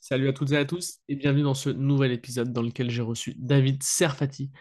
Salut à toutes et à tous et bienvenue dans ce nouvel épisode dans lequel j'ai reçu David Serfati.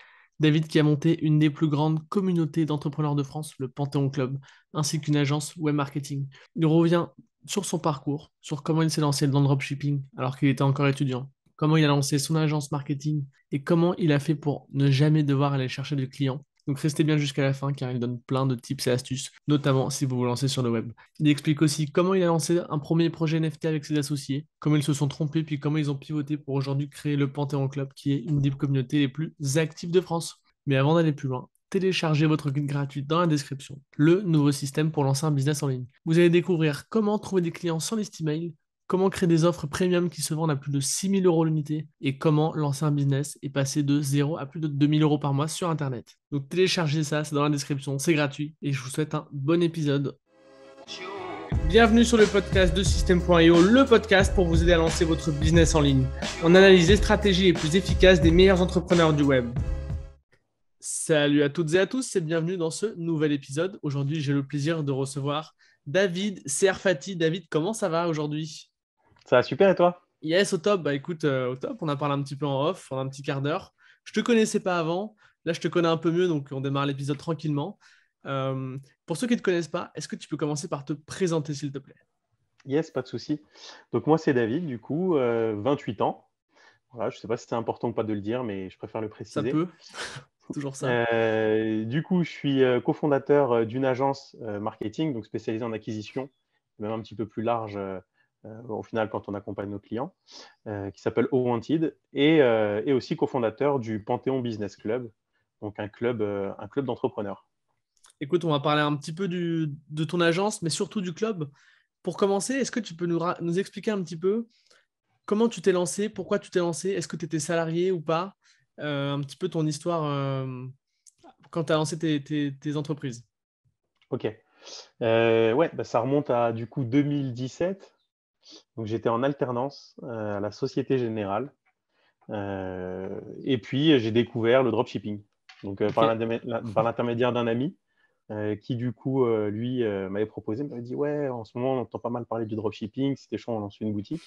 David qui a monté une des plus grandes communautés d'entrepreneurs de France, le Panthéon Club, ainsi qu'une agence web marketing. Il revient sur son parcours, sur comment il s'est lancé dans le dropshipping alors qu'il était encore étudiant, comment il a lancé son agence marketing et comment il a fait pour ne jamais devoir aller chercher de clients. Donc restez bien jusqu'à la fin car il donne plein de tips et astuces, notamment si vous vous lancez sur le web. Il explique aussi comment il a lancé un premier projet NFT avec ses associés, comment ils se sont trompés, puis comment ils ont pivoté pour aujourd'hui créer le Panthéon Club, qui est une des communautés les plus actives de France. Mais avant d'aller plus loin, téléchargez votre guide gratuit dans la description, le nouveau système pour lancer un business en ligne. Vous allez découvrir comment trouver des clients sans liste email, comment créer des offres premium qui se vendent à plus de 6 000 € l'unité et comment lancer un business et passer de 0 à plus de 2 000 € par mois sur Internet. Donc téléchargez ça, c'est dans la description, c'est gratuit et je vous souhaite un bon épisode. Bienvenue sur le podcast de System.io, le podcast pour vous aider à lancer votre business en ligne. On analyse les stratégies les plus efficaces des meilleurs entrepreneurs du web. Salut à toutes et à tous et bienvenue dans ce nouvel épisode. Aujourd'hui, j'ai le plaisir de recevoir David Serfati. David, comment ça va aujourd'hui? Ça va super et toi? Yes, au top. Bah écoute, au top. On a parlé un petit peu en off, en un petit quart d'heure. Je te connaissais pas avant. Là, je te connais un peu mieux, donc on démarre l'épisode tranquillement. Pour ceux qui ne te connaissent pas, est-ce que tu peux commencer par te présenter, s'il te plaît? Yes, pas de souci. Donc moi c'est David, du coup, 28 ans. Voilà, je ne sais pas si c'est important ou pas de le dire, mais je préfère le Ça préciser. peut, toujours ça. Du coup, je suis cofondateur d'une agence marketing, donc spécialisée en acquisition, même un petit peu plus large au final quand on accompagne nos clients, qui s'appelle O Wanted, et aussi cofondateur du Panthéon Business Club, donc un club d'entrepreneurs. Écoute, on va parler un petit peu de ton agence, mais surtout du club. Pour commencer, est-ce que tu peux nous expliquer un petit peu comment tu t'es lancé, pourquoi tu t'es lancé, est-ce que tu étais salarié ou pas? Un petit peu ton histoire quand tu as lancé tes entreprises. Ok. Ouais, bah, ça remonte à du coup 2017. Donc j'étais en alternance à la Société Générale. Et puis j'ai découvert le dropshipping. Donc Ok. par l'intermédiaire d'un ami qui du coup lui m'avait proposé, m'avait dit ouais, en ce moment on entend pas mal parler du dropshipping, c'était chaud, on lance une boutique.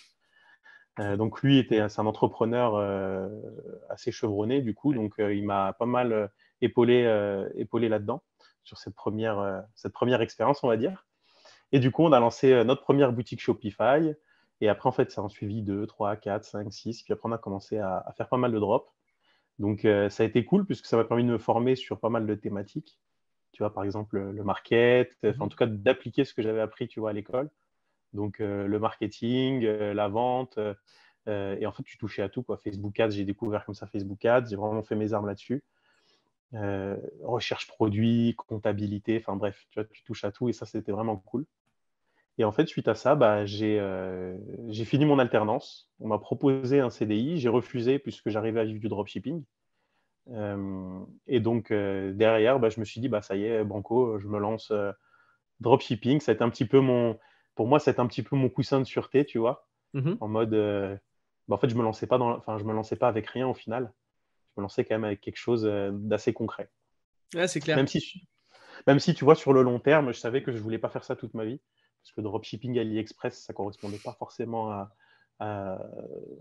Donc lui c'est un entrepreneur assez chevronné du coup, donc il m'a pas mal épaulé là-dedans sur cette première expérience, on va dire. Et du coup, on a lancé notre première boutique Shopify. Et après, en fait, ça en suivi 2, 3, 4, 5, 6. Puis après, on a commencé à faire pas mal de drops. Donc, ça a été cool puisque ça m'a permis de me former sur pas mal de thématiques. Tu vois, par exemple, le market, enfin, en Mhm. tout cas, d'appliquer ce que j'avais appris, tu vois, à l'école. Donc, le marketing, la vente. Et en fait, tu touchais à tout, quoi. Facebook Ads, j'ai découvert comme ça Facebook Ads. J'ai vraiment fait mes armes là-dessus. Recherche produit, comptabilité, enfin bref, tu vois, tu touches à tout et ça, c'était vraiment cool. Et en fait, suite à ça, bah, j'ai fini mon alternance. On m'a proposé un CDI, j'ai refusé puisque j'arrivais à vivre du dropshipping. Et donc, derrière, bah, je me suis dit, bah, ça y est, Banco, je me lance dropshipping. Ça a été un petit peu pour moi, c'est un petit peu mon coussin de sûreté, tu vois, Mhm. en mode, bah, en fait, je me lançais pas avec rien au final. Je me lançais quand même avec quelque chose d'assez concret. Ouais, c'est clair. Même si, même si, tu vois, sur le long terme, je savais que je voulais pas faire ça toute ma vie. Parce que dropshipping AliExpress, ça correspondait pas forcément à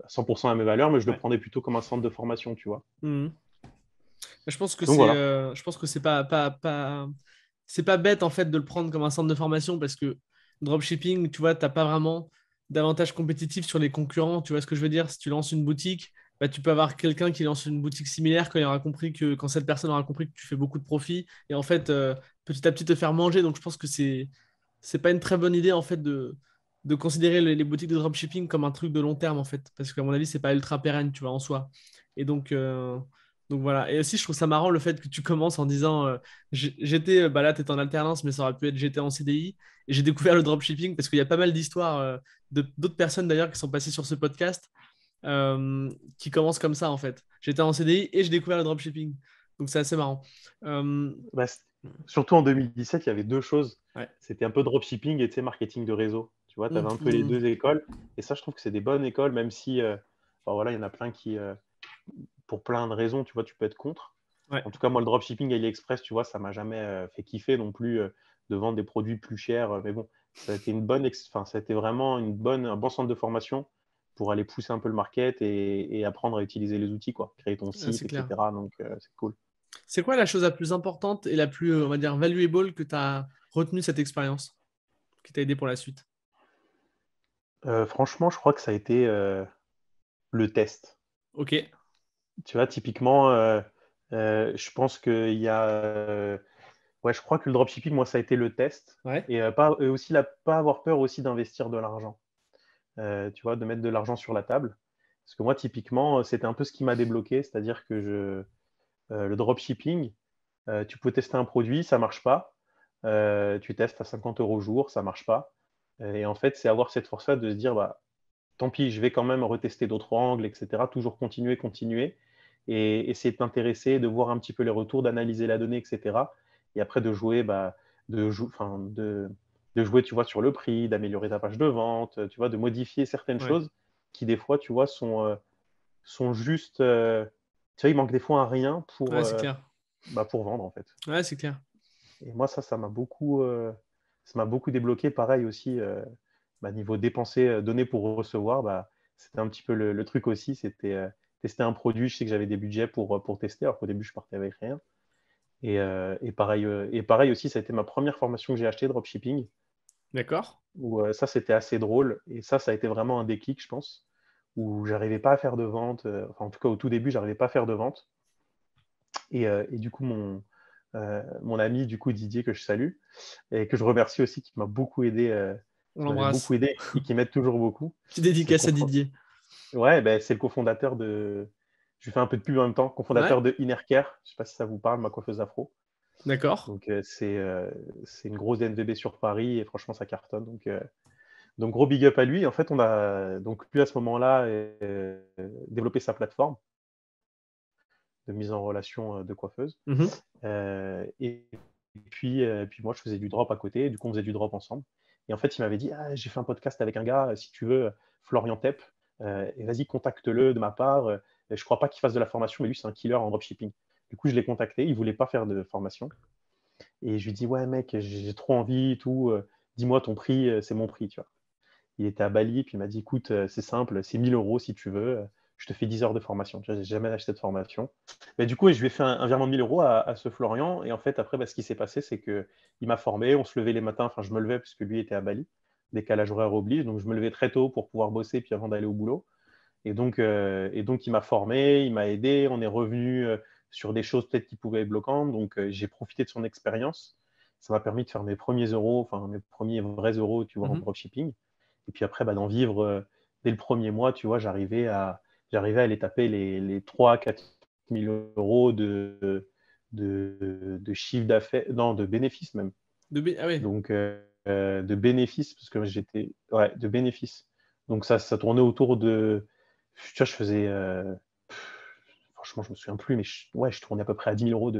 100% à mes valeurs, mais je le Ouais. prenais plutôt comme un centre de formation, tu vois. Mhm. Donc voilà. Je pense que c'est pas bête en fait de le prendre comme un centre de formation parce que dropshipping, tu vois, t'as pas vraiment d'avantage compétitif sur les concurrents. Tu vois ce que je veux dire? Si tu lances une boutique, bah, tu peux avoir quelqu'un qui lance une boutique similaire quand cette personne aura compris que tu fais beaucoup de profit et en fait petit à petit te faire manger. Donc je pense que c'est pas une très bonne idée en fait de considérer les boutiques de dropshipping comme un truc de long terme en fait parce qu'à mon avis c'est pas ultra pérenne, tu vois, en soi. Et donc voilà. Et aussi, je trouve ça marrant le fait que tu commences en disant j'étais, bah là, tu es en alternance, mais ça aurait pu être j'étais en CDI. Et j'ai découvert le dropshipping parce qu'il y a pas mal d'histoires d'autres personnes d'ailleurs qui sont passées sur ce podcast qui commencent comme ça en fait. J'étais en CDI et j'ai découvert le dropshipping. Donc c'est assez marrant. Euh, Bah, surtout en 2017, il y avait deux choses. ouais. C'était un peu dropshipping et tu sais, marketing de réseau. Tu vois, tu avais un peu les Mhm. deux écoles. Et ça, je trouve que c'est des bonnes écoles, même si enfin, voilà, il y en a plein qui, pour plein de raisons, tu vois, tu peux être contre. Ouais. En tout cas, moi, le dropshipping AliExpress, tu vois, ça m'a jamais fait kiffer non plus de vendre des produits plus chers. Mais bon, ça a été une bonne, enfin, ça a été vraiment un bon centre de formation pour aller pousser un peu le market et apprendre à utiliser les outils, quoi. Créer ton Ah, site, c'est clair. etc. Donc, c'est cool. C'est quoi la chose la plus importante et la plus, on va dire, valuable que tu as retenu cette expérience, qui t'a aidé pour la suite? Franchement, je crois que ça a été le test. Ok, Tu vois, typiquement, je pense qu'il y a. Ouais, je crois que le dropshipping, moi, ça a été le test. ouais, Et aussi, pas avoir peur aussi d'investir de l'argent. Tu vois, de mettre de l'argent sur la table. Parce que moi, typiquement, c'était un peu ce qui m'a débloqué. C'est-à-dire que le dropshipping, tu peux tester un produit, ça marche pas. Tu testes à 50 euros au jour, ça marche pas. Et en fait, c'est avoir cette force-là de se dire, bah, tant pis, je vais quand même retester d'autres angles, etc. Toujours continuer, continuer. Et essayer de t'intéresser, de voir un petit peu les retours, d'analyser la donnée, etc. Et après, de jouer, bah, enfin, de jouer, tu vois, sur le prix, d'améliorer ta page de vente, tu vois, de modifier certaines ouais, choses qui, des fois, tu vois, sont juste. Tu vois, il manque des fois un rien ouais, c'est clair. bah, pour vendre, en fait. Ouais, c'est clair. Et moi, ça m'a beaucoup débloqué. Pareil aussi, bah, niveau dépenser, donner pour recevoir, bah, c'était un petit peu le truc aussi. C'était tester un produit. Je sais que j'avais des budgets pour tester, alors qu'au début, je partais avec rien. Et pareil aussi, ça a été ma première formation que j'ai achetée, dropshipping, D'accord. où ça, c'était assez drôle. Et ça a été vraiment un déclic, je pense, où j'arrivais pas à faire de vente. Enfin, en tout cas, au tout début, j'arrivais pas à faire de vente. Et du coup, mon ami, du coup, Didier, que je salue, et que je remercie aussi, qui m'a beaucoup aidé, On qui m'avait beaucoup l'embrasse. aidé et qui m'aide toujours beaucoup. Petite C'est le dédicace à cofo- Didier. ouais, ben, c'est le cofondateur de. Je lui fais un peu de pub en même temps, Ouais, cofondateur de Innercare. Je sais pas si ça vous parle, ma coiffeuse afro. d'accord. Donc, c'est une grosse NVB sur Paris et franchement, ça cartonne. Donc gros big up à lui. En fait, on a donc lui à ce moment-là développé sa plateforme de mise en relation de coiffeuse. Mhm. Et puis moi, je faisais du drop à côté. Du coup, on faisait du drop ensemble. Et en fait, il m'avait dit, ah, j'ai fait un podcast avec un gars, si tu veux, Florian Tepp, et vas-y, contacte-le de ma part. Je ne crois pas qu'il fasse de la formation, mais lui, c'est un killer en dropshipping. Du coup, je l'ai contacté. Il ne voulait pas faire de formation. Et je lui dis, ouais, mec, j'ai trop envie, tout. Dis-moi ton prix, c'est mon prix, tu vois. Il était à Bali, puis il m'a dit, écoute, c'est simple, c'est 1000 euros si tu veux. Je te fais 10 heures de formation. Tu vois, j'ai jamais acheté de formation. Mais du coup, je lui ai fait un virement de 1000 euros à ce Florian. Et en fait, après, bah, ce qui s'est passé, c'est qu'il m'a formé. On se levait les matins. Enfin, je me levais puisque lui était à Bali. Décalage horaire oblige. Donc, je me levais très tôt pour pouvoir bosser puis avant d'aller au boulot. Et donc, il m'a formé, il m'a aidé. On est revenu sur des choses peut-être qui pouvaient être bloquantes. Donc, j'ai profité de son expérience. Ça m'a permis de faire mes premiers euros, enfin, mes premiers vrais euros, tu vois, en Mhm. dropshipping. Et puis après, bah, d'en vivre dès le premier mois, tu vois, j'arrivais à aller taper les 3 4 000 euros de chiffre d'affaires, non, de bénéfices même. Ah ouais, Donc, de bénéfices, parce que j'étais, ouais, de bénéfices. Donc, ça tournait autour de, tu vois, je faisais, franchement, je me souviens plus, mais ouais, je tournais à peu près à 10 000 euros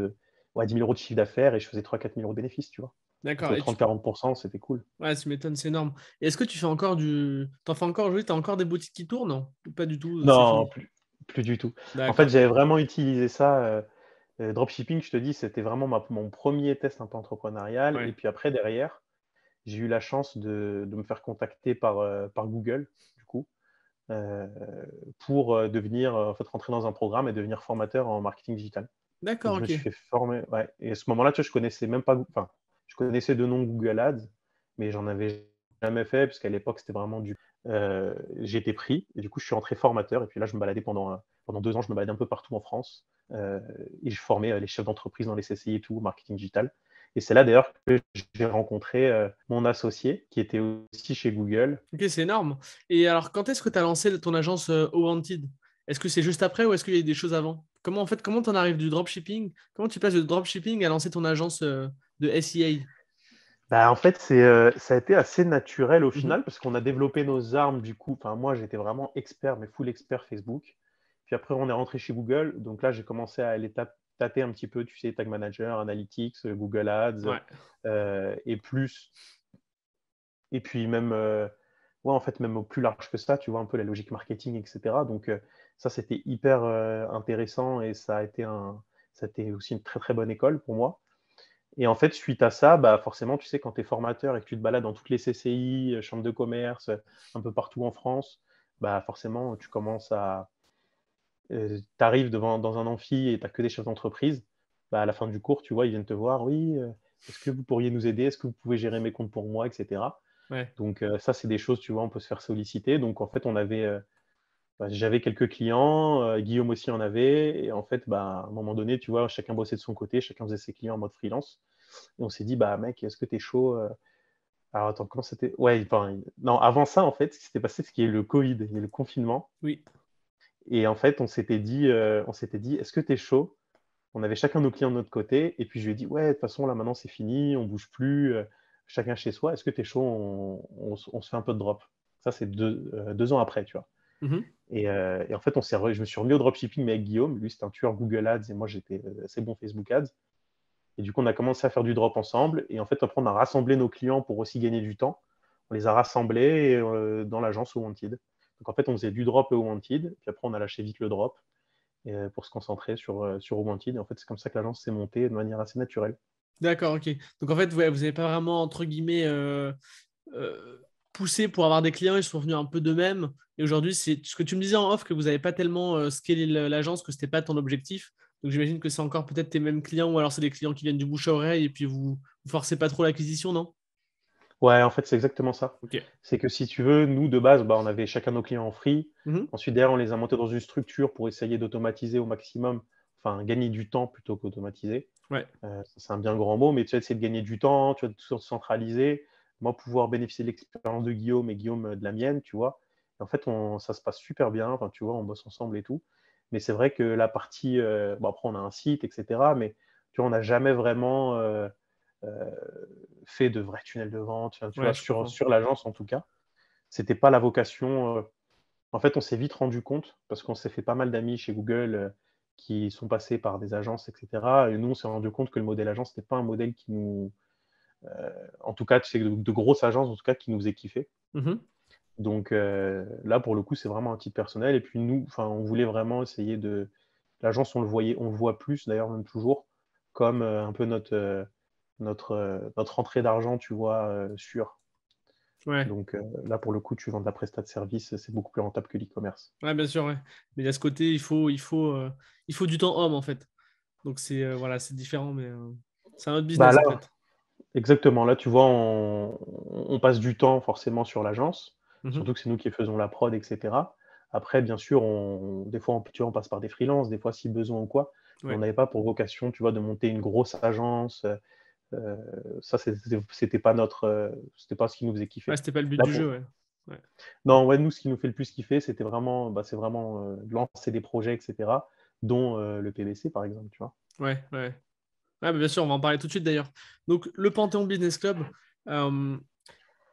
ouais, 10 000 euros de chiffre d'affaires et je faisais 3 4 000 euros de bénéfices, tu vois. Donc, d'accord. le Et 30-40%, c'était cool. ouais, tu m'étonnes, c'est énorme. Et est-ce que tu fais encore du. T'en fais encore aujourd'hui? T'as encore des boutiques qui tournent? Non? Ou pas du tout, c'est Non, fini. plus du tout. En fait, D'accord. j'avais vraiment utilisé ça. Dropshipping, je te dis, c'était vraiment mon premier test un peu entrepreneurial. Et Ouais. puis après, derrière, j'ai eu la chance de me faire contacter par Google, du coup, euh, pour devenir, en fait, rentrer dans un programme et devenir formateur en marketing digital. Donc, D'accord, je me ok. suis fait former. Ouais. Et à ce moment-là, tu vois, je connaissais même pas. Enfin, je connaissais de nom Google Ads, mais j'en avais jamais fait, parce qu'à l'époque, c'était vraiment du. J'ai été pris, et du coup, je suis rentré formateur. Et puis là, je me baladais pendant 2 ans, je me baladais un peu partout en France. Et je formais les chefs d'entreprise dans les CCI et tout, marketing digital. Et c'est là d'ailleurs que j'ai rencontré mon associé, qui était aussi chez Google. Ok, c'est énorme. Et alors, quand est-ce que tu as lancé ton agence Wanted? Est-ce que c'est juste après ou est-ce qu'il y a eu des choses avant? Comment, en fait, comment t'en arrives du dropshipping? Comment tu passes de dropshipping à lancer ton agence de SEA? Bah, en fait, ça a été assez naturel au Mhm. final parce qu'on a développé nos armes du coup. Enfin, moi, j'étais vraiment expert, mais full expert Facebook. Puis après, on est rentré chez Google. Donc là, j'ai commencé à aller tâter un petit peu, tu sais, Tag Manager, Analytics, Google Ads, Ouais. et plus. Et puis même, ouais, en fait, même au plus large que ça, tu vois un peu la logique marketing, etc. Donc ça, c'était hyper intéressant et ça a été aussi une très très bonne école pour moi. Et en fait, suite à ça, bah, forcément, tu sais, quand tu es formateur et que tu te balades dans toutes les CCI, chambres de commerce, un peu partout en France, bah, forcément, tu commences à tu arrives dans un amphi et tu as que des chefs d'entreprise. Bah, à la fin du cours, tu vois, ils viennent te voir: «Oui, est-ce que vous pourriez nous aider? Est-ce que vous pouvez gérer mes comptes pour moi?» et cetera. Ouais. Donc ça, c'est des choses, tu vois, on peut se faire solliciter. Donc en fait, bah, j'avais quelques clients, Guillaume aussi en avait et en fait, bah, à un moment donné, tu vois, chacun bossait de son côté, chacun faisait ses clients en mode freelance et on s'est dit: «Bah, mec, est-ce que tu es chaud, alors attends, comment c'était? Ouais, enfin, non, avant ça, en fait, ce qui s'était passé, c'est qu'il y a eu le covid, il y a eu le confinement Oui. et en fait, on s'était dit: «Est-ce que tu es chaud?» On avait chacun nos clients de notre côté et puis je lui ai dit: «Ouais, de toute façon, là, maintenant, c'est fini, on bouge plus, chacun chez soi. Est-ce que tu es chaud? On se fait un peu de drop?» Ça, c'est 2 ans après, tu vois? Mhm. Et en fait, je me suis remis au dropshipping, mais avec Guillaume. Lui, c'était un tueur Google Ads et moi, j'étais assez bon Facebook Ads. Et du coup, on a commencé à faire du drop ensemble. Et en fait, après, on a rassemblé nos clients pour aussi gagner du temps. On les a rassemblés dans l'agence au Wanted. Donc, en fait, on faisait du drop au Wanted. Puis après, on a lâché vite le drop pour se concentrer sur Wanted. Et en fait, c'est comme ça que l'agence s'est montée de manière assez naturelle. D'accord, ok. Donc en fait, ouais, vous n'avez pas vraiment, entre guillemets, euh, poussé pour avoir des clients, ils sont venus un peu d'eux-mêmes. Et aujourd'hui, c'est ce que tu me disais en off, que vous n'avez pas tellement scalé l'agence, que c'était pas ton objectif. Donc j'imagine que c'est encore peut-être tes mêmes clients, ou alors c'est des clients qui viennent du bouche à oreille, et puis vous forcez pas trop l'acquisition, non? Ouais, en fait, c'est exactement ça. Ok. C'est que si tu veux, nous, de base, bah, on avait chacun nos clients en free. Mhm. Ensuite, derrière, on les a montés dans une structure pour essayer d'automatiser au maximum, enfin, gagner du temps plutôt qu'automatiser. Ouais. C'est un bien grand mot, mais tu vas essayer de gagner du temps, tu vas tout centraliser. Moi, pouvoir bénéficier de l'expérience de Guillaume et Guillaume de la mienne, tu vois. Et en fait, ça se passe super bien. Enfin, tu vois, on bosse ensemble et tout. Mais c'est vrai que la partie, bon, après, on a un site, etc. Mais tu vois, on n'a jamais vraiment euh, fait de vrais tunnels de vente, enfin, tu Ouais, vois, je sur, comprends. sur l'agence en tout cas. C'était pas la vocation. En fait, on s'est vite rendu compte, parce qu'on s'est fait pas mal d'amis chez Google qui sont passés par des agences, etc. Et nous, on s'est rendu compte que le modèle agence, n'était pas un modèle qui nous. En tout cas, tu sais, de grosses agences, en tout cas, qui nous faisait kiffer. Mhm. Donc là, pour le coup, c'est vraiment un titre personnel. Et puis nous, enfin, on voulait vraiment essayer de. L'agence, on le voit plus, d'ailleurs, même toujours, comme un peu notre rentrée d'argent, tu vois, sûre. Ouais. Donc là, pour le coup, tu vends de la prestat de service, c'est beaucoup plus rentable que l'e-commerce. Ouais, bien sûr, ouais. Mais il y a ce côté, il faut du temps homme, en fait. Donc c'est voilà, c'est différent, mais c'est un autre Bah business, en là, fait. exactement. Là, tu vois, on passe du temps forcément sur l'agence, Mhm. surtout que c'est nous qui faisons la prod, etc. Après, bien sûr, des fois, tu vois, on passe par des freelances, des fois, si besoin ou quoi. Mais on Ouais. n'avait pas pour vocation, tu vois, de monter une grosse agence. Euh, Ça, c'était pas ce qui nous faisait Ouais, kiffer. c'était pas le but Là, du jeu, ouais. Ouais. non, ouais, nous, ce qui nous fait le plus kiffer, c'est vraiment de lancer des projets, etc., dont le PBC, par exemple, tu vois. Ouais, ouais. Ouais, bah, bien sûr, on va en parler tout de suite d'ailleurs. Donc, le Panthéon Business Club, euh,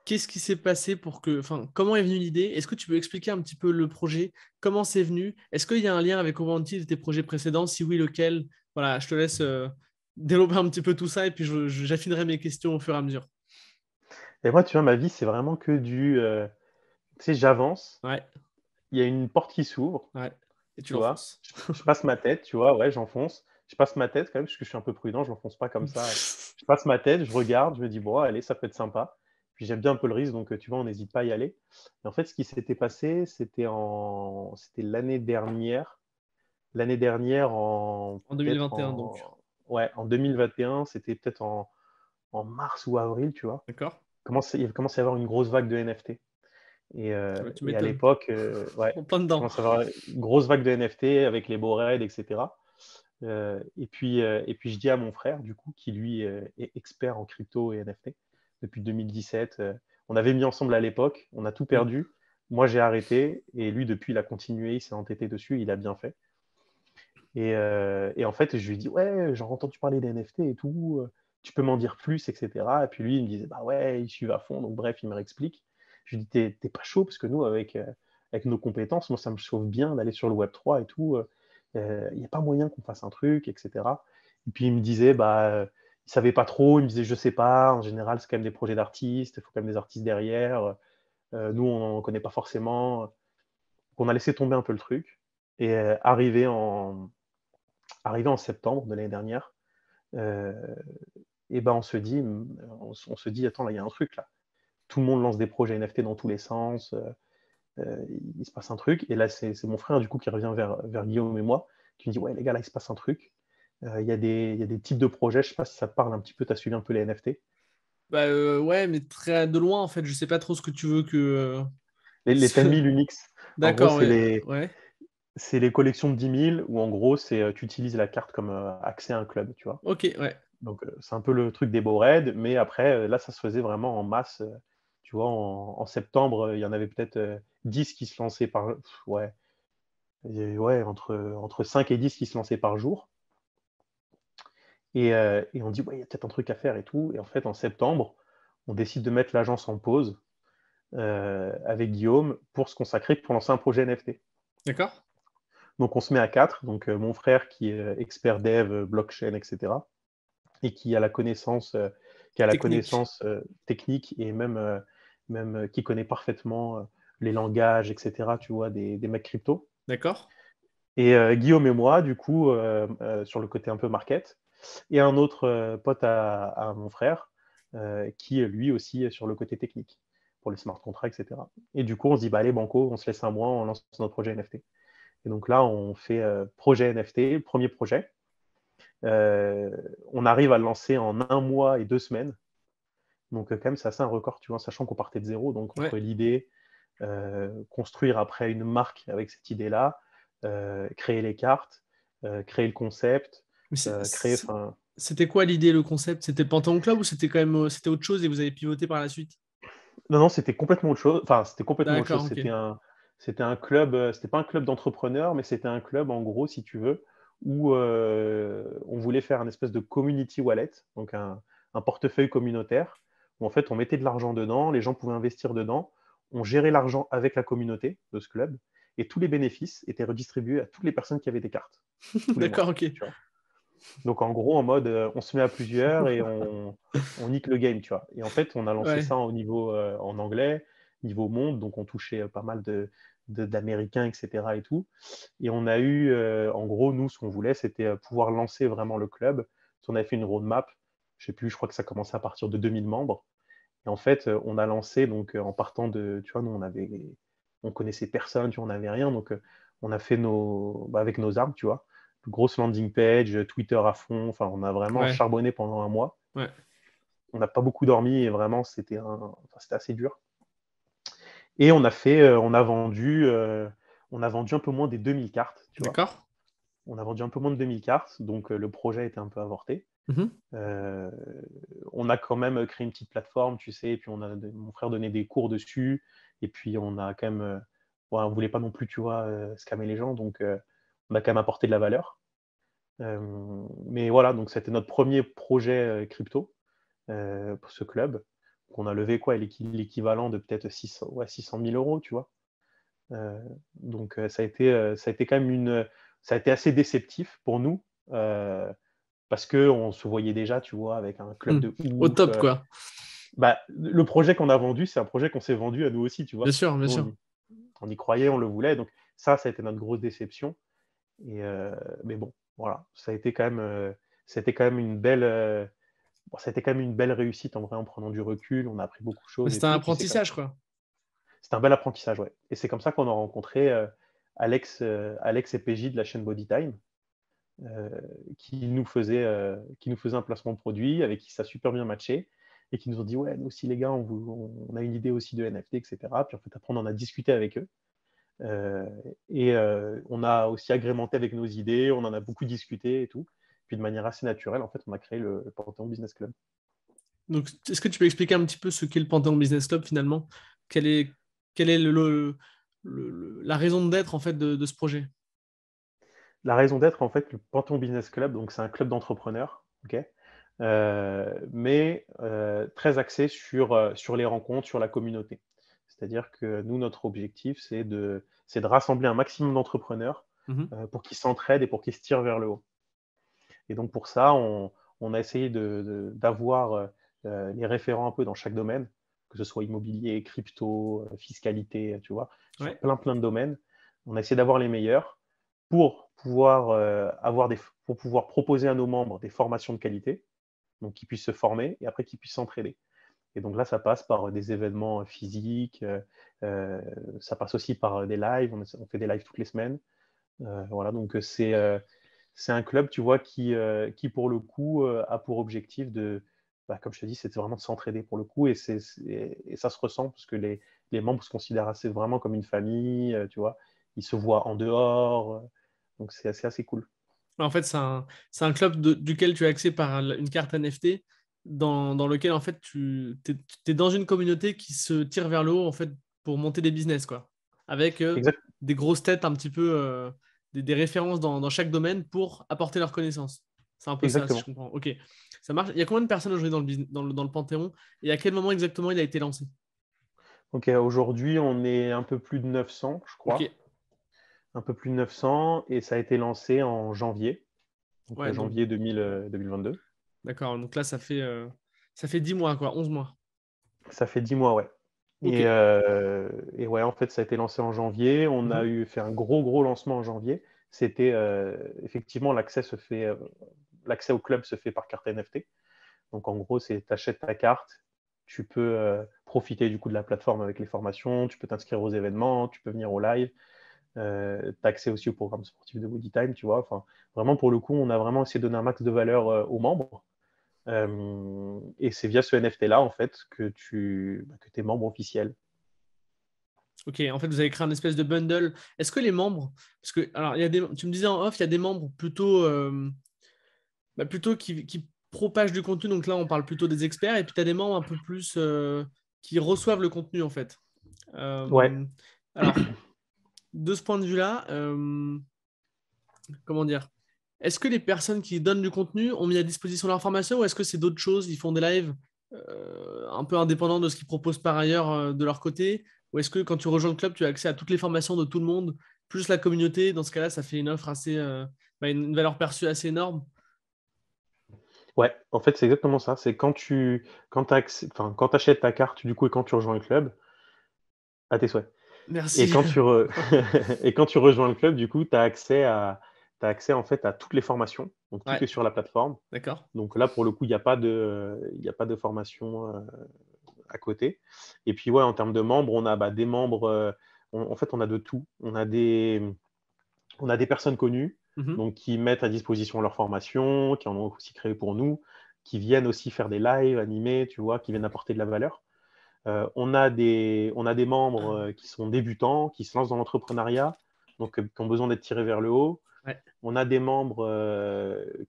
qu'est-ce qui s'est passé enfin, comment est venue l'idée? Est-ce que tu peux expliquer un petit peu le projet? Comment c'est venu? Est-ce qu'il y a un lien avec Ovanti et tes projets précédents? Si oui, lequel? Voilà, je te laisse développer un petit peu tout ça et puis j'affinerai mes questions au fur et à mesure. Et moi, tu vois, ma vie, c'est vraiment que tu sais, j'avance, Ouais, il y a une porte qui s'ouvre, ouais. Et tu tu vois. l'enfonces. Je passe ma tête, tu vois, ouais, j'enfonce. Je passe ma tête quand même, parce que je suis un peu prudent, je n'enfonce pas comme ça. Je passe ma tête, je regarde, je me dis, bon, allez, ça peut être sympa. Puis j'aime bien un peu le risque, donc tu vois, on n'hésite pas à y aller. Et en fait, ce qui s'était passé, c'était l'année dernière. L'année dernière, En peut-être 2021, donc. ouais, en 2021, c'était peut-être en mars ou avril, tu vois. D'accord? Il commence à y avoir une grosse vague de NFT. Ouais, tu Et à m'étonnes. l'époque, ouais, En plein il dedans. commence à y avoir une grosse vague de NFT avec les beaux raids, etc. Et puis, je dis à mon frère, du coup, qui lui est expert en crypto et NFT depuis 2017. On avait mis ensemble à l'époque, on a tout Oui. perdu. Moi, j'ai arrêté et lui, depuis, il a continué, il s'est entêté dessus, il a bien fait. Et en fait, je lui ai dit, ouais, j'ai entendu parler des NFT et tout, tu peux m'en dire plus, etc. Et puis lui, il me disait, bah ouais, il suit à fond. Donc bref, il me réexplique. Je lui dis, t'es pas chaud, parce que nous, avec nos compétences, moi, ça me chauffe bien d'aller sur le Web3 et tout. Il n'y a pas moyen qu'on fasse un truc, etc. Et puis il me disait, bah, il savait pas trop, il me disait, je sais pas, en général, c'est quand même des projets d'artistes, il faut quand même des artistes derrière. Nous, on n'en connaît pas forcément. Donc, on a laissé tomber un peu le truc. Et arrivé en septembre de l'année dernière, euh, et ben on se dit, attends, là, il y a un truc là. Tout le monde lance des projets NFT dans tous les sens. il se passe un truc. Et là, c'est mon frère, du coup, qui revient vers Guillaume et moi, qui me dit, ouais, les gars, là, il se passe un truc. Il y a des types de projets, je sais pas si ça te parle un petit peu, tu as suivi un peu les NFT. Bah ouais, mais très de loin en fait, je sais pas trop ce que tu veux que. Les 10 000 Unix, en gros, D'accord, ouais, ouais. c'est les collections de 10 000 où en gros, tu utilises la carte comme accès à un club, tu vois. Ok, ouais. Donc, c'est un peu le truc des beaux raids, mais après, là, ça se faisait vraiment en masse. Tu vois, en septembre, il y en avait peut-être 10 qui se lançaient ouais, ouais entre 5 et 10 qui se lançaient par jour. Et on dit, ouais, il y a peut-être un truc à faire et tout. Et en fait, en septembre, on décide de mettre l'agence en pause avec Guillaume pour se consacrer pour lancer un projet NFT. D'accord. Donc, on se met à quatre. Donc, mon frère qui est expert dev, blockchain, etc. Et qui a la Technique. connaissance technique et même qui connaît parfaitement les langages, etc., tu vois, des mecs crypto. D'accord. Et Guillaume et moi, du coup, sur le côté un peu market, et un autre pote à mon frère, qui lui aussi est sur le côté technique, pour les smart contracts, etc. Et du coup, on se dit, bah, allez, banco, on se laisse un mois, on lance notre projet NFT. Et donc là, on fait projet NFT, premier projet. Euh, on arrive à le lancer en 1 mois et 2 semaines. Donc, quand même, c'est assez un record, tu vois, sachant qu'on partait de zéro. Donc, Ouais. entre l'idée, construire après une marque avec cette idée-là, créer les cartes, créer le concept, Mais créer. Enfin, c'était quoi l'idée, le concept? C'était le Panthéon Club ou c'était quand même c'était autre chose et vous avez pivoté par la suite? non, non, c'était complètement autre chose. Enfin, c'était complètement autre chose. D'accord, ok. C'était un club. C'était pas un club d'entrepreneurs, mais c'était un club, en gros, si tu veux, où on voulait faire un espèce de community wallet, donc un portefeuille communautaire, où en fait on mettait de l'argent dedans, les gens pouvaient investir dedans, on gérait l'argent avec la communauté de ce club, et tous les bénéfices étaient redistribués à toutes les personnes qui avaient des cartes tous les mois. D'accord, ok. Tu vois. Donc en gros, en mode, on se met à plusieurs et on nique le game, tu vois. Et en fait, on a lancé Ouais. ça au niveau en anglais, niveau monde, donc on touchait pas mal d'Américains, etc. et tout. Et on a eu, en gros, nous, ce qu'on voulait, c'était pouvoir lancer vraiment le club. On avait fait une roadmap, je sais plus, je crois que ça commençait à partir de 2000 membres. Et en fait, on a lancé, donc en partant de, tu vois, nous, on connaissait personne, tu vois, on n'avait rien, donc on a fait avec nos armes, tu vois, grosse landing page, Twitter à fond, enfin, on a vraiment Ouais. charbonné pendant 1 mois. Ouais. On n'a pas beaucoup dormi et vraiment, enfin, c'était assez dur. Et on a vendu un peu moins des 2000 cartes, tu vois. D'accord. On a vendu un peu moins de 2000 cartes, donc le projet était un peu avorté. Mhm. Euh, on a quand même créé une petite plateforme, tu sais, et puis mon frère donnait des cours dessus, et puis on a quand même, ouais, on voulait pas non plus, tu vois, scammer les gens, donc on a quand même apporté de la valeur. Mais voilà, donc c'était notre premier projet crypto pour ce club, qu'on a levé quoi, l'équivalent de peut-être 600 000 euros, tu vois. Euh, donc ça a été quand même ça a été assez déceptif pour nous. Parce qu'on se voyait déjà, tu vois, avec un club de Au ouf. top, quoi. Bah, le projet qu'on a vendu, c'est un projet qu'on s'est vendu à nous aussi, tu Bien vois. sûr, bien Nous, sûr. on y croyait, on le voulait. Donc ça a été notre grosse déception. Mais bon, voilà, c'était quand même une belle, bon, ça a été quand même une belle réussite en vrai, en prenant du recul. On a appris beaucoup de Mais choses et c'était un tout. Et puis apprentissage, quoi. c'est un bel apprentissage, ouais. Et c'est comme ça qu'on a rencontré Alex et PJ de la chaîne Bodytime, euh, qui nous faisait un placement de produit, avec qui ça a super bien matché, et qui nous ont dit, ouais, nous aussi les gars, on a une idée aussi de NFT, etc. Puis en fait, après, on en a discuté avec eux. On a aussi agrémenté avec nos idées, on en a beaucoup discuté et tout. Puis de manière assez naturelle, en fait, on a créé le Panthéon Business Club. Donc, est-ce que tu peux expliquer un petit peu ce qu'est le Panthéon Business Club finalement? Quelle est, quelle est la raison d'être en fait de ce projet? La raison d'être, en fait, le Panthéon Business Club, donc c'est un club d'entrepreneurs, ok, mais très axé sur les rencontres, sur la communauté. C'est-à-dire que nous, notre objectif, c'est de rassembler un maximum d'entrepreneurs Mhm. pour qu'ils s'entraident et pour qu'ils se tirent vers le haut. Et donc pour ça, on a essayé d'avoir les référents un peu dans chaque domaine, que ce soit immobilier, crypto, fiscalité, tu vois, sur Ouais. plein de domaines. On a essayé d'avoir les meilleurs pour pouvoir, pour pouvoir proposer à nos membres des formations de qualité, donc qu'ils puissent se former et après qu'ils puissent s'entraider. Et donc là, ça passe par des événements physiques, ça passe aussi par des lives. On fait des lives toutes les semaines. Voilà, donc c'est un club, tu vois, qui pour le coup, a pour objectif comme je te dis, c'est vraiment de s'entraider pour le coup, et ça se ressent parce que les membres se considèrent assez vraiment comme une famille, tu vois. Ils se voient en dehors, donc c'est assez cool. En fait, c'est un club duquel tu as accès par une carte NFT, dans lequel, en fait, tu es dans une communauté qui se tire vers le haut, en fait, pour monter des business, quoi. Avec Exact, des grosses têtes un petit peu, des références dans chaque domaine pour apporter leurs connaissances. C'est un peu ça, si je exactement. comprends. Ok, ça marche. Il y a combien de personnes aujourd'hui dans le Panthéon et à quel moment exactement il a été lancé? Donc aujourd'hui, on est un peu plus de 900, je Ok, crois. Un peu plus de 900, et ça a été lancé en janvier, donc ouais, donc, janvier 2022. d'accord. Donc là, ça fait 10 mois, quoi, 11 mois. Ça fait 10 mois, ouais. Ok. Et ouais, en fait, ça a été lancé en janvier. On a Mhm. fait un gros lancement en janvier. C'était effectivement l'accès au club se fait par carte NFT. Donc en gros, c'est tu achètes ta carte, tu peux profiter du coup de la plateforme avec les formations, tu peux t'inscrire aux événements, tu peux venir au live. Tu as accès aussi au programme sportif de Bodytime, tu vois. Enfin, vraiment, pour le coup, on a vraiment essayé de donner un max de valeur aux membres. Et c'est via ce NFT-là, en fait, que tu es membre officiel. Ok, en fait, vous avez créé un espèce de bundle. Est-ce que les membres, parce que, alors, tu me disais en off, il y a des membres plutôt qui propagent du contenu. Donc là, on parle plutôt des experts. Et puis, tu as des membres un peu plus qui reçoivent le contenu, en fait. Ouais. Euh, alors, de ce point de vue-là, comment dire? Est-ce que les personnes qui donnent du contenu ont mis à disposition leur formation ou est-ce que c'est d'autres choses? Ils font des lives un peu indépendants de ce qu'ils proposent par ailleurs de leur côté? Ou est-ce que quand tu rejoins le club, tu as accès à toutes les formations de tout le monde, plus la communauté? Dans ce cas-là, ça fait une offre assez, une valeur perçue assez énorme. Ouais, en fait, c'est exactement ça. C'est quand quand achètes ta carte, du coup, et quand tu rejoins le club, à tes souhaits. Et Merci. quand et quand tu rejoins le club, du coup, t'as accès, en fait, à toutes les formations. Donc tout Ouais, est sur la plateforme. d'accord. Donc là, pour le coup, il y a pas de formation, à côté. Et puis, ouais, en termes de membres, on a, des membres, en fait, on a de tout. On a des personnes connues, Mhm. donc qui mettent à disposition leur formation, qui en ont aussi créé pour nous, qui viennent aussi faire des lives animés, tu vois, qui viennent apporter de la valeur. On a des membres qui sont débutants, qui se lancent dans l'entrepreneuriat, donc qui ont besoin d'être tirés vers le haut. Ouais. On a des membres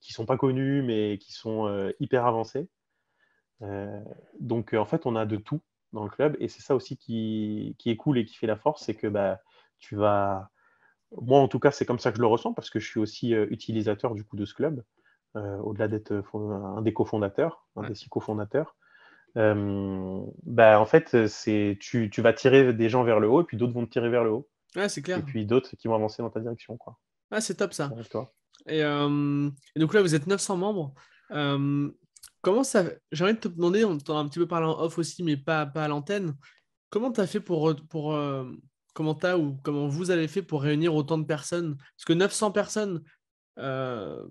qui ne sont pas connus, mais qui sont hyper avancés. Euh, donc, en fait, on a de tout dans le club, et c'est ça aussi qui est cool et qui fait la force, c'est que tu vas. Moi, en tout cas, c'est comme ça que je le ressens, parce que je suis aussi utilisateur du coup de ce club, au-delà d'être un des cofondateurs, un Ouais. des 6 cofondateurs. En fait, tu vas tirer des gens vers le haut, et puis d'autres vont te tirer vers le haut, Ouais, c'est et clair. puis d'autres qui vont avancer dans ta direction, quoi. Ah, c'est top ça. Avec toi. Et donc là, vous êtes 900 membres. Euh, comment ça... J'ai envie de te demander, on t'en a un petit peu parlé en off aussi, mais pas à l'antenne. Comment tu as fait comment t'as ou comment vous avez fait pour réunir autant de personnes? Parce que 900 personnes, euh,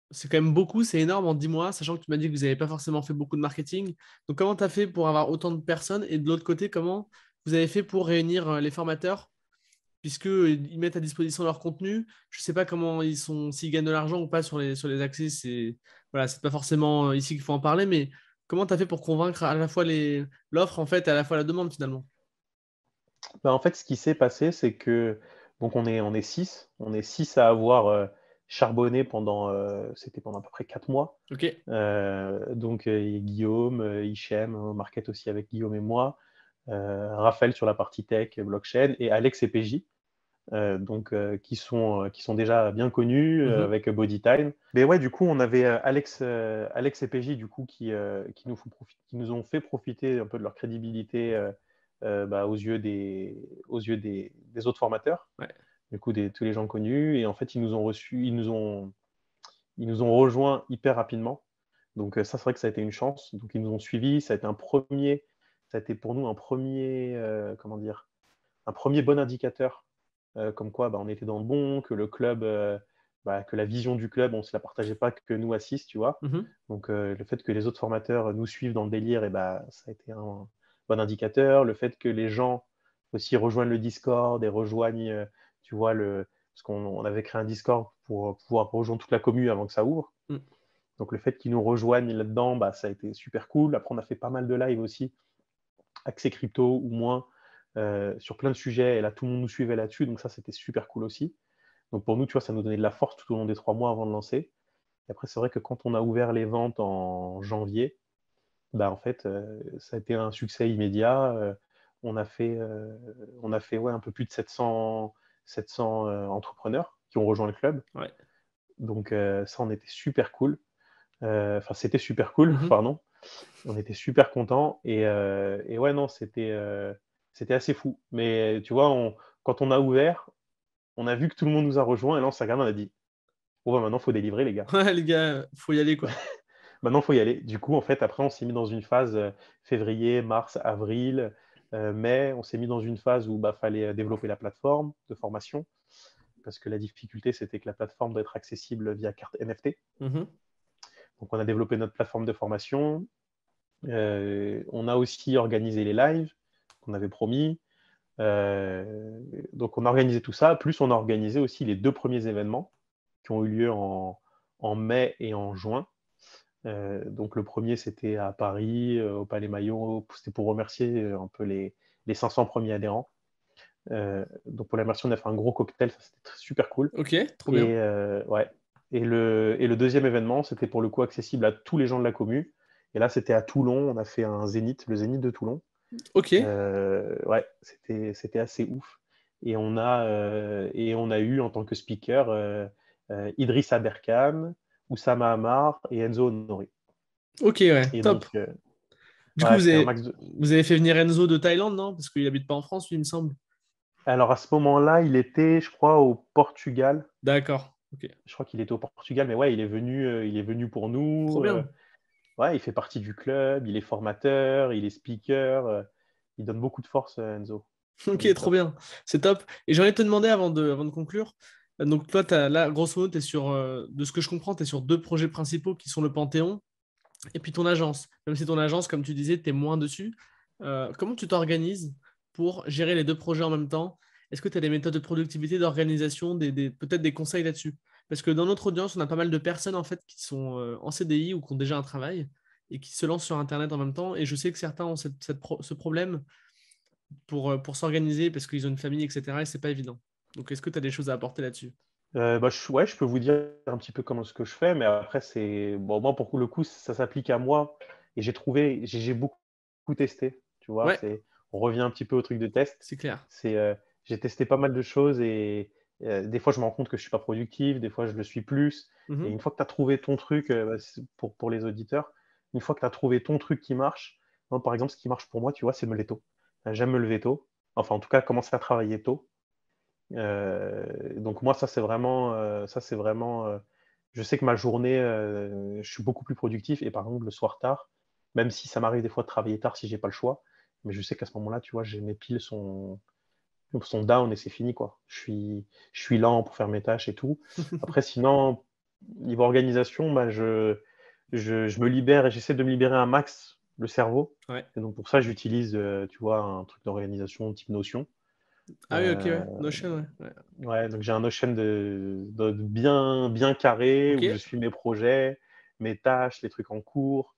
c'est quand même beaucoup, c'est énorme en 10 mois, sachant que tu m'as dit que vous n'avez pas forcément fait beaucoup de marketing. Donc comment tu as fait pour avoir autant de personnes? Et de l'autre côté, comment vous avez fait pour réunir les formateurs? Puisque ils mettent à disposition leur contenu. Je ne sais pas comment ils sont, s'ils gagnent de l'argent ou pas sur les accès. C'est pas forcément ici qu'il faut en parler, mais comment tu as fait pour convaincre à la fois l'offre en fait et à la fois la demande finalement? En fait, ce qui s'est passé, c'est que donc on est six à avoir charbonné c'était pendant à peu près 4 mois. Ok. Il y a Guillaume, Hichem, on market aussi avec Guillaume et moi, Raphaël sur la partie tech, blockchain, et Alex et PJ, qui sont déjà bien connus Mhm. avec Bodytime. Mais ouais, du coup, on avait Alex et PJ du coup qui nous ont fait profiter un peu de leur crédibilité aux yeux des autres formateurs, Ouais. du coup tous les gens connus. Et en fait, ils nous ont rejoints hyper rapidement. Donc ça, c'est vrai que ça a été une chance. Donc ils nous ont suivis. Ça a été pour nous un premier, comment dire, un premier bon indicateur, comme quoi on était dans le bon, que le club que la vision du club, on ne se la partageait pas que nous à 6, tu vois. Mhm. Donc, le fait que les autres formateurs nous suivent dans le délire, ça a été un bon indicateur. Le fait que les gens aussi rejoignent le Discord et rejoignent, tu vois, parce qu'on avait créé un Discord pour pouvoir rejoindre toute la commu avant que ça ouvre. Mm. Donc, le fait qu'ils nous rejoignent là-dedans, ça a été super cool. Après, on a fait pas mal de lives aussi, accès crypto ou moins, sur plein de sujets. Et là, tout le monde nous suivait là-dessus. Donc, ça, c'était super cool aussi. Donc, pour nous, tu vois, ça nous donnait de la force tout au long des 3 mois avant de lancer. Et après, c'est vrai que quand on a ouvert les ventes en janvier, en fait, ça a été un succès immédiat. On a fait, un peu plus de 700 entrepreneurs qui ont rejoint le club. Ouais. Donc, ça, on était super cool. Enfin, c'était super cool, Mhm. pardon. On était super contents. Et ouais, non, c'était assez fou. Mais tu vois, quand on a ouvert, on a vu que tout le monde nous a rejoints. Et là, on s'est regardé, on a dit, oh, maintenant, il faut délivrer, les gars. Ouais, les gars, faut y aller, quoi. Maintenant, il faut y aller. Du coup, en fait, après, on s'est mis dans une phase février, mars, avril, mai. On s'est mis dans une phase où fallait développer la plateforme de formation. Parce que la difficulté, c'était que la plateforme doit être accessible via carte NFT. Mhm. Donc, on a développé notre plateforme de formation. On a aussi organisé les lives qu'on avait promis. Donc, on a organisé tout ça. Plus, on a organisé aussi les 2 premiers événements qui ont eu lieu en mai et en juin. Donc le premier, c'était à Paris, au Palais Maillot. C'était pour remercier un peu les 500 premiers adhérents. Donc pour les remercier, on a fait un gros cocktail, ça c'était super cool. Ok, trop bien. Et ouais. Et le deuxième événement, c'était pour le coup accessible à tous les gens de la commu. Et là, c'était à Toulon. On a fait un zénith, le zénith de Toulon. Ok. Ouais, c'était assez ouf. Et on a eu en tant que speaker Idriss Aberkan, Oussama Hamar et Enzo Honoré. Ok, ouais, Et top. donc, Du coup, ouais, c'était un max de. vous avez fait venir Enzo de Thaïlande, non? Parce qu'il habite pas en France, lui, il me semble. Alors à ce moment-là, il était, je crois, au Portugal. D'accord. Ok. Je crois qu'il était au Portugal, mais ouais, il est venu pour Trop nous. bien. Ouais, il fait partie du club, il est formateur, il est speaker. Il donne beaucoup de force, Enzo. Il Ok, est trop top. bien. C'est top. Et j'aurais te demander avant de conclure. Donc, toi, là, grosso modo, t'es sur, de ce que je comprends, tu es sur deux projets principaux qui sont le Panthéon et puis ton agence. Même si ton agence, comme tu disais, tu es moins dessus. Comment tu t'organises pour gérer les deux projets en même temps? Est-ce que tu as des méthodes de productivité, d'organisation, peut-être des conseils là-dessus? Parce que dans notre audience, on a pas mal de personnes en fait qui sont en CDI ou qui ont déjà un travail et qui se lancent sur Internet en même temps. Et je sais que certains ont ce problème pour s'organiser parce qu'ils ont une famille, etc. Et c'est pas évident. Donc, est-ce que tu as des choses à apporter là-dessus? Ouais, je peux vous dire un petit peu comment ce que je fais, mais après, bon, moi, pour le coup, ça s'applique à moi. Et j'ai beaucoup testé, tu vois. Ouais, On revient un petit peu au truc de test. c'est clair. C'est, j'ai testé pas mal de choses et des fois, je me rends compte que je suis pas productif, des fois, je le suis plus. Et Mhm. une fois que tu as trouvé ton truc, c'est pour les auditeurs, une fois que tu as trouvé ton truc qui marche, moi, par exemple, ce qui marche pour moi, tu vois, c'est me lever tôt. J'aime me lever tôt. Enfin, en tout cas, commencer à travailler tôt. Donc moi, je sais que ma journée, je suis beaucoup plus productif et par exemple le soir tard, même si ça m'arrive des fois de travailler tard si j'ai pas le choix, mais je sais qu'à ce moment-là, tu vois, mes piles sont down et c'est fini quoi. Je suis lent pour faire mes tâches et tout. Après, sinon, niveau organisation, je me libère et j'essaie de me libérer un max le cerveau. Ouais. Et donc pour ça, j'utilise, tu vois, un truc d'organisation type Notion. Ah oui, ok, Euh, ouais. Notion, ouais. Ouais. Ouais, donc j'ai un Notion de bien, bien carré Ok. où je suis mes projets, mes tâches, les trucs en cours.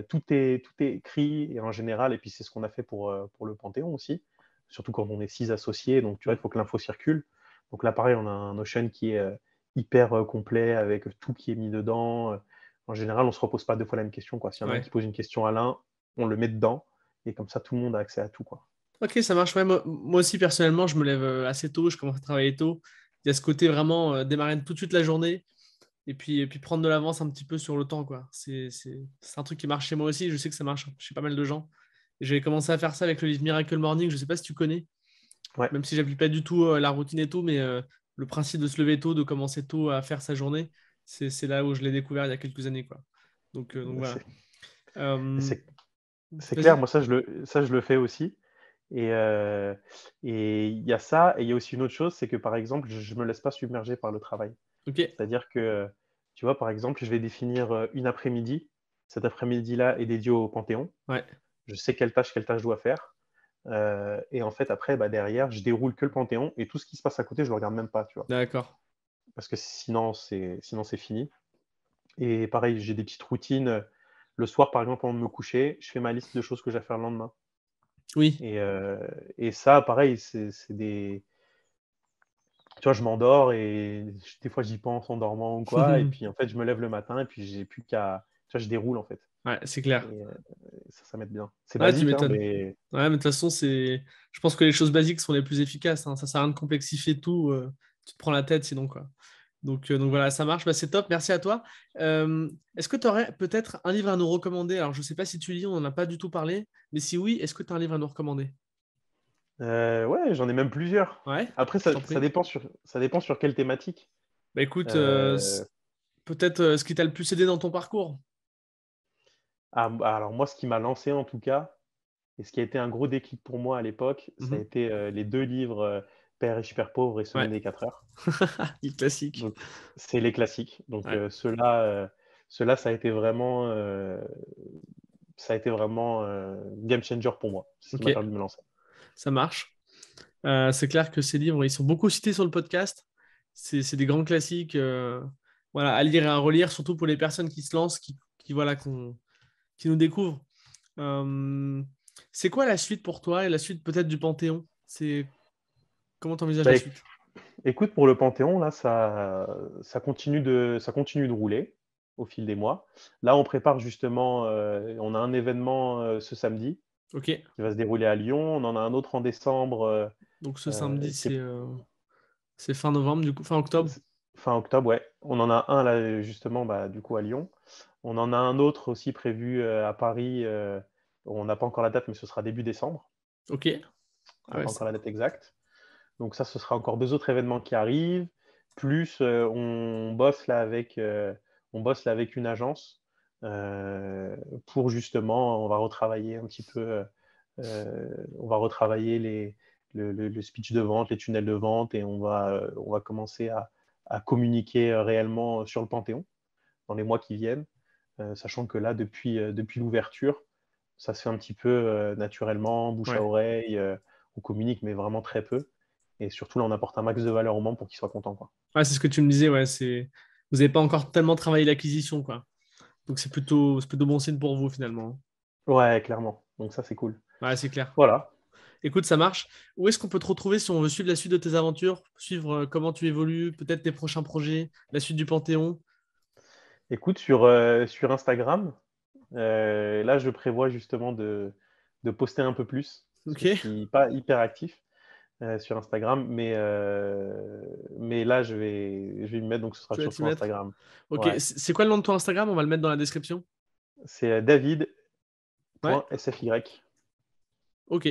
Tout est écrit et en général, et puis c'est ce qu'on a fait pour le Panthéon aussi, surtout quand on est 6 associés, donc tu vois, il Mm. faut que l'info circule. Donc là, pareil, on a un Notion qui est hyper complet avec tout qui est mis dedans. En général, on ne se repose pas deux fois la même question, quoi. S'il y en a un Ouais. qui pose une question à l'un, on le met dedans et comme ça, tout le monde a accès à tout, quoi. Ok, ça marche. Ouais, moi aussi, personnellement, je me lève assez tôt, je commence à travailler tôt. Il y a ce côté vraiment démarrer tout de suite la journée et puis prendre de l'avance un petit peu sur le temps, quoi. C'est un truc qui marche chez moi aussi. Je sais que ça marche chez pas mal de gens. Et j'ai commencé à faire ça avec le livre Miracle Morning. Je sais pas si tu connais, Ouais, même si j'applique pas du tout la routine et tout, mais le principe de se lever tôt, de commencer tôt à faire sa journée, c'est là où je l'ai découvert il y a quelques années, quoi. Donc voilà. c'est Euh, c'est- c'est clair, Vas-y. moi ça je le fais aussi. Et il y a ça, et il y a aussi une autre chose, c'est que par exemple, je me laisse pas submerger par le travail. Ok, C'est-à-dire que, tu vois, par exemple, je vais définir une après-midi. Cet après-midi-là est dédié au Panthéon. ouais, Je sais quelle tâche je dois faire. Et en fait, après, bah, derrière, je déroule que le Panthéon et tout ce qui se passe à côté, je le regarde même pas, tu vois. d'accord. Parce que sinon c'est fini. Et pareil, j'ai des petites routines. Le soir, par exemple, avant de me coucher, je fais ma liste de choses que j'ai à faire le lendemain. Oui. Et, euh, et ça, pareil, c'est des. Tu vois, je m'endors et des fois, j'y pense en dormant ou quoi. Et puis, en fait, je me lève le matin et puis, j'ai plus qu'à. Tu vois, je déroule, en fait. Ouais, c'est clair. Et ça m'aide bien. C'est Ouais, tu basique, hein, m'étonnes. mais. Ouais, mais de toute façon, je pense que les choses basiques sont les plus efficaces, hein. Ça sert à rien de complexifier tout. Tu te prends la tête sinon, quoi. Donc voilà, ça marche. Bah, c'est top. Merci à toi. Est-ce que tu aurais peut-être un livre à nous recommander? Alors, je ne sais pas si tu lis, on n'en a pas du tout parlé. Mais si oui, est-ce que tu as un livre à nous recommander? Ouais, j'en ai même plusieurs. Ouais, Après, je t'en prie. ça dépend sur quelle thématique. Bah écoute, Euh, peut-être ce qui t'a le plus aidé dans ton parcours. bah, alors, moi, ce qui m'a lancé, en tout cas, et ce qui a été un gros déclic pour moi à l'époque, ça a Mhm. été les deux livres Père et super pauvre et Ouais, Semaine des 4 heures. il classique. Donc, c'est les classiques. Donc, Ouais, ceux-là, ça a été vraiment game changer pour moi. C'est ce qui ok, m'a permis de me lancer. ça marche. C'est clair que ces livres, ils sont beaucoup cités sur le podcast. C'est des grands classiques, voilà, à lire et à relire, surtout pour les personnes qui se lancent, voilà, qui nous découvrent. Euh, c'est quoi la suite pour toi et la suite peut-être du Panthéon? Comment tu envisages Bah, la suite? écoute, pour le Panthéon, là, ça continue de rouler au fil des mois. Là, on prépare justement, on a un événement ce samedi Ok, qui va se dérouler à Lyon. On en a un autre en décembre donc ce samedi, qui est c'est fin novembre, du coup, fin octobre. fin octobre, ouais. On en a un là, justement, bah, du coup, à Lyon. On en a un autre aussi prévu à Paris. On n'a pas encore la date, mais ce sera début décembre. Ok, On ah n'a ouais, pas encore la date exacte. Donc ça, ce sera encore deux autres événements qui arrivent. Plus, on bosse là avec une agence pour justement, on va retravailler un petit peu, on va retravailler le speech de vente, les tunnels de vente, et on va commencer à communiquer réellement sur le Panthéon dans les mois qui viennent, sachant que là, depuis l'ouverture, ça se fait un petit peu naturellement, bouche à ouais. oreille, on communique, mais vraiment très peu. Et surtout, là, on apporte un max de valeur aux membres pour qu'ils soient contents, quoi. Ouais, c'est ce que tu me disais, ouais, vous n'avez pas encore tellement travaillé l'acquisition, quoi. Donc c'est plutôt bon signe pour vous finalement. Ouais, clairement. Donc ça, c'est cool. Ouais, c'est clair. Voilà. Écoute, ça marche. Où est-ce qu'on peut te retrouver si on veut suivre la suite de tes aventures, suivre comment tu évolues, peut-être tes prochains projets, la suite du Panthéon? Écoute, sur Instagram, là, je prévois justement de poster un peu plus, parce Ok, que je suis pas hyper actif sur Instagram, mais là, je vais m'y mettre, donc ce sera tu vas t'y surtout mettre. Instagram. Ok, Ouais. c'est quoi le nom de ton Instagram? On va le mettre dans la description. C'est Ouais, david.sfy. ok,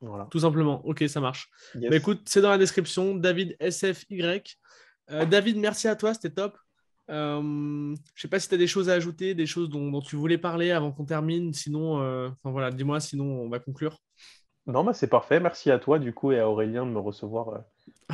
Voilà. tout simplement. Ok, ça marche. Bah Yes. écoute, c'est dans la description, David SFY. David, merci à toi, c'était top. Je sais pas si tu as des choses à ajouter, des choses dont tu voulais parler avant qu'on termine. Sinon, enfin voilà, dis-moi, sinon on va conclure. Non, bah, c'est parfait. Merci à toi, du coup, et à Aurélien de me recevoir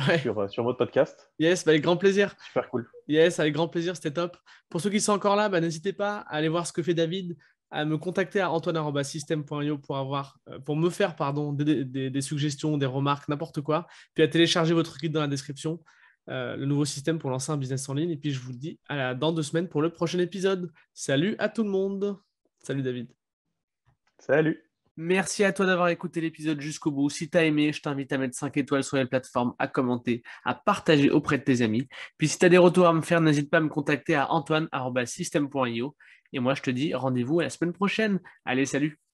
Ouais, sur votre podcast. yes, bah, avec grand plaisir. Super cool. Yes, avec grand plaisir, c'était top. Pour ceux qui sont encore là, bah, n'hésitez pas à aller voir ce que fait David, à me contacter à antoine@system.io pour me faire des suggestions, des remarques, n'importe quoi. Puis à télécharger votre guide dans la description, le nouveau système pour lancer un business en ligne. Et puis je vous dis dans 2 semaines pour le prochain épisode. Salut à tout le monde. Salut David. Salut. Merci à toi d'avoir écouté l'épisode jusqu'au bout. Si tu as aimé, je t'invite à mettre 5 étoiles sur les plateformes, à commenter, à partager auprès de tes amis. Puis si tu as des retours à me faire, n'hésite pas à me contacter à antoine@system.io. Et moi, je te dis rendez-vous à la semaine prochaine. Allez, salut!